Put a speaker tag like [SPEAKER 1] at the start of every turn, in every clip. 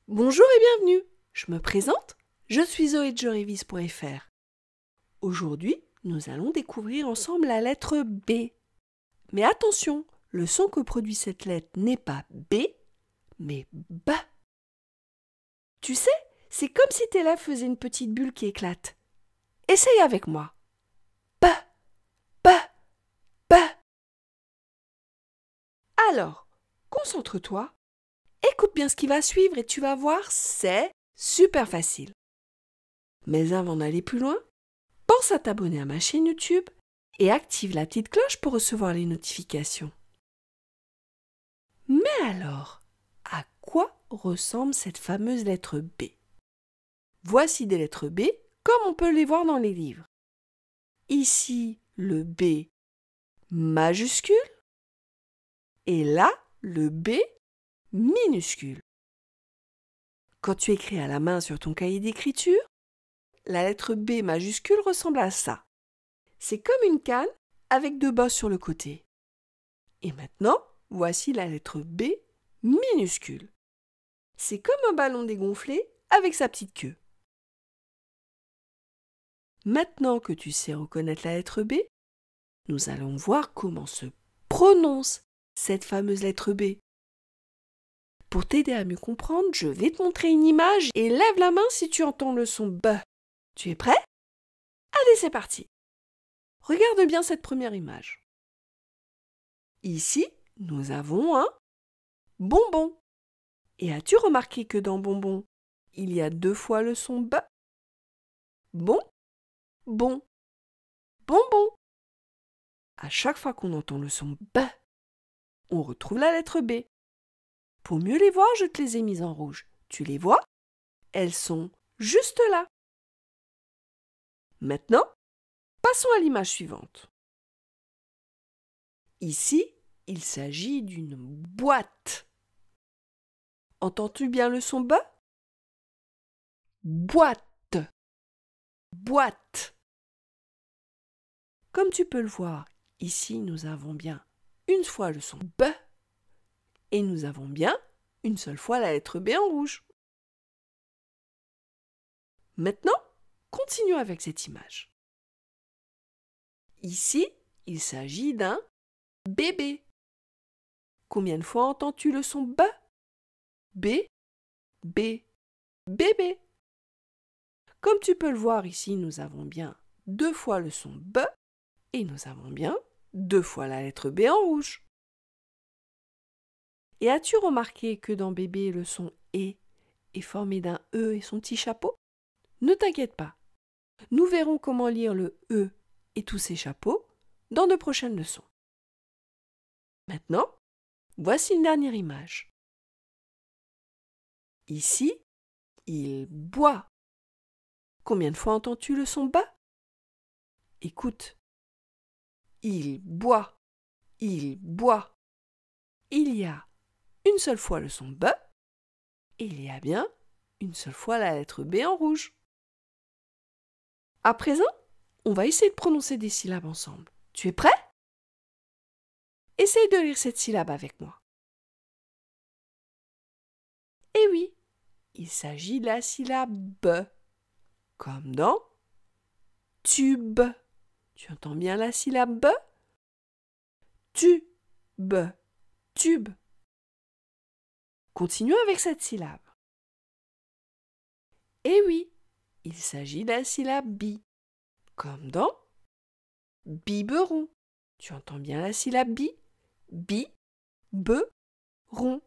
[SPEAKER 1] Bonjour et bienvenue. Je me présente, je suis Zoé de Jorevis.fr. Aujourd'hui, nous allons découvrir ensemble la lettre B. Mais attention, le son que produit cette lettre n'est pas B, mais B. Tu sais, c'est comme si tes lèvres faisaient une petite bulle qui éclate. Essaye avec moi. B, B, B. Alors, concentre-toi, écoute bien ce qui va suivre et tu vas voir, c'est super facile. Mais avant d'aller plus loin, pense à t'abonner à ma chaîne YouTube et active la petite cloche pour recevoir les notifications. Mais alors, à quoi ressemble cette fameuse lettre B? Voici des lettres B comme on peut les voir dans les livres. Ici, le B majuscule et là, le B minuscule. Quand tu écris à la main sur ton cahier d'écriture, la lettre B majuscule ressemble à ça. C'est comme une canne avec deux bosses sur le côté. Et maintenant, voici la lettre B minuscule. C'est comme un ballon dégonflé avec sa petite queue. Maintenant que tu sais reconnaître la lettre B, nous allons voir comment se prononce cette fameuse lettre B. Pour t'aider à mieux comprendre, je vais te montrer une image et lève la main si tu entends le son B. Tu es prêt? Allez, c'est parti! Regarde bien cette première image. Ici, nous avons un bonbon. Et as-tu remarqué que dans bonbon, il y a deux fois le son B? Bon, bon, bonbon. À chaque fois qu'on entend le son B, on retrouve la lettre B. Pour mieux les voir, je te les ai mises en rouge. Tu les vois? Elles sont juste là. Maintenant, passons à l'image suivante. Ici, il s'agit d'une boîte. Entends-tu bien le son B? Boîte, boîte. Comme tu peux le voir, ici nous avons bien une fois le son B et nous avons bien une seule fois la lettre B en rouge. Maintenant, continuons avec cette image. Ici, il s'agit d'un bébé. Combien de fois entends-tu le son B? B, B, bébé. Comme tu peux le voir ici, nous avons bien deux fois le son B et nous avons bien deux fois la lettre B en rouge. Et as-tu remarqué que dans bébé, le son E est formé d'un E et son petit chapeau? Ne t'inquiète pas, nous verrons comment lire le E et tous ses chapeaux dans de prochaines leçons. Maintenant, voici une dernière image. Ici, il boit. Combien de fois entends-tu le son B? Écoute. Il boit. Il boit. Il y a une seule fois le son B et il y a bien une seule fois la lettre B en rouge. À présent, on va essayer de prononcer des syllabes ensemble. Tu es prêt? Essaye de lire cette syllabe avec moi. Eh oui, il s'agit de la syllabe B, comme dans tube. Tu entends bien la syllabe B? Tube, tube. Continuons avec cette syllabe. Eh oui, il s'agit de la syllabe B, comme dans biberon. Tu entends bien la syllabe B? Bi, be, ron.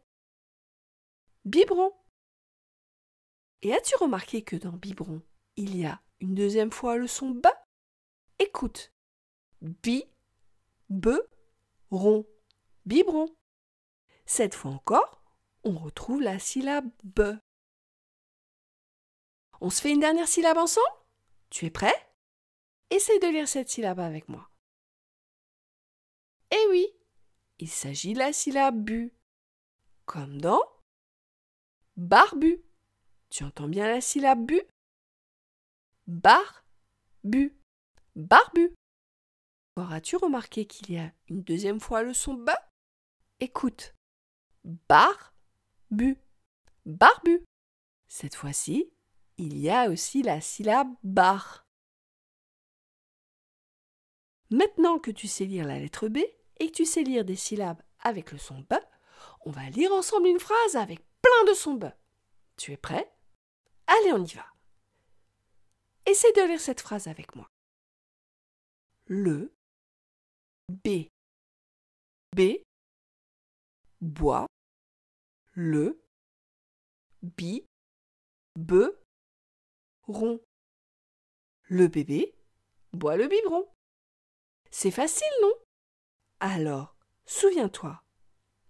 [SPEAKER 1] Biberon. Et as-tu remarqué que dans biberon, il y a une deuxième fois le son B? Écoute. Bi, be, ron. Biberon. Cette fois encore, on retrouve la syllabe B. On se fait une dernière syllabe ensemble? Tu es prêt? Essaye de lire cette syllabe avec moi. Eh oui, il s'agit de la syllabe bu, comme dans barbu. Tu entends bien la syllabe bu? Barbu, barbu. Encore as-tu remarqué qu'il y a une deuxième fois le son B? Écoute. Barbu, barbu. Cette fois-ci, il y a aussi la syllabe bar. Maintenant que tu sais lire la lettre B et que tu sais lire des syllabes avec le son B, on va lire ensemble une phrase avec plein de sons B. Tu es prêt? Allez, on y va. Essaie de lire cette phrase avec moi. Le, B, B, bois, le, bi, be, rond. Le bébé boit le biberon. C'est facile, non? Alors, souviens-toi,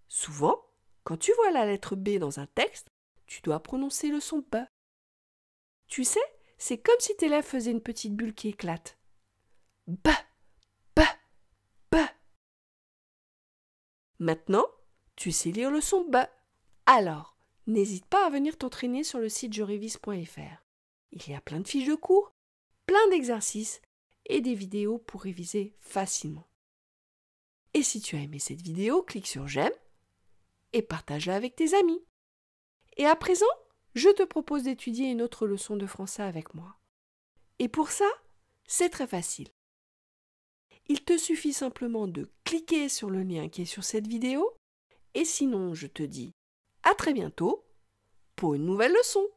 [SPEAKER 1] souvent, quand tu vois la lettre B dans un texte, tu dois prononcer le son B. Tu sais, c'est comme si tes lèvres faisaient une petite bulle qui éclate. B, B, B. Maintenant, tu sais lire le son B. Alors, n'hésite pas à venir t'entraîner sur le site jerévise.fr. Il y a plein de fiches de cours, plein d'exercices et des vidéos pour réviser facilement. Et si tu as aimé cette vidéo, clique sur j'aime et partage-la avec tes amis. Et à présent, je te propose d'étudier une autre leçon de français avec moi. Et pour ça, c'est très facile. Il te suffit simplement de cliquer sur le lien qui est sur cette vidéo et sinon, je te dis à très bientôt pour une nouvelle leçon.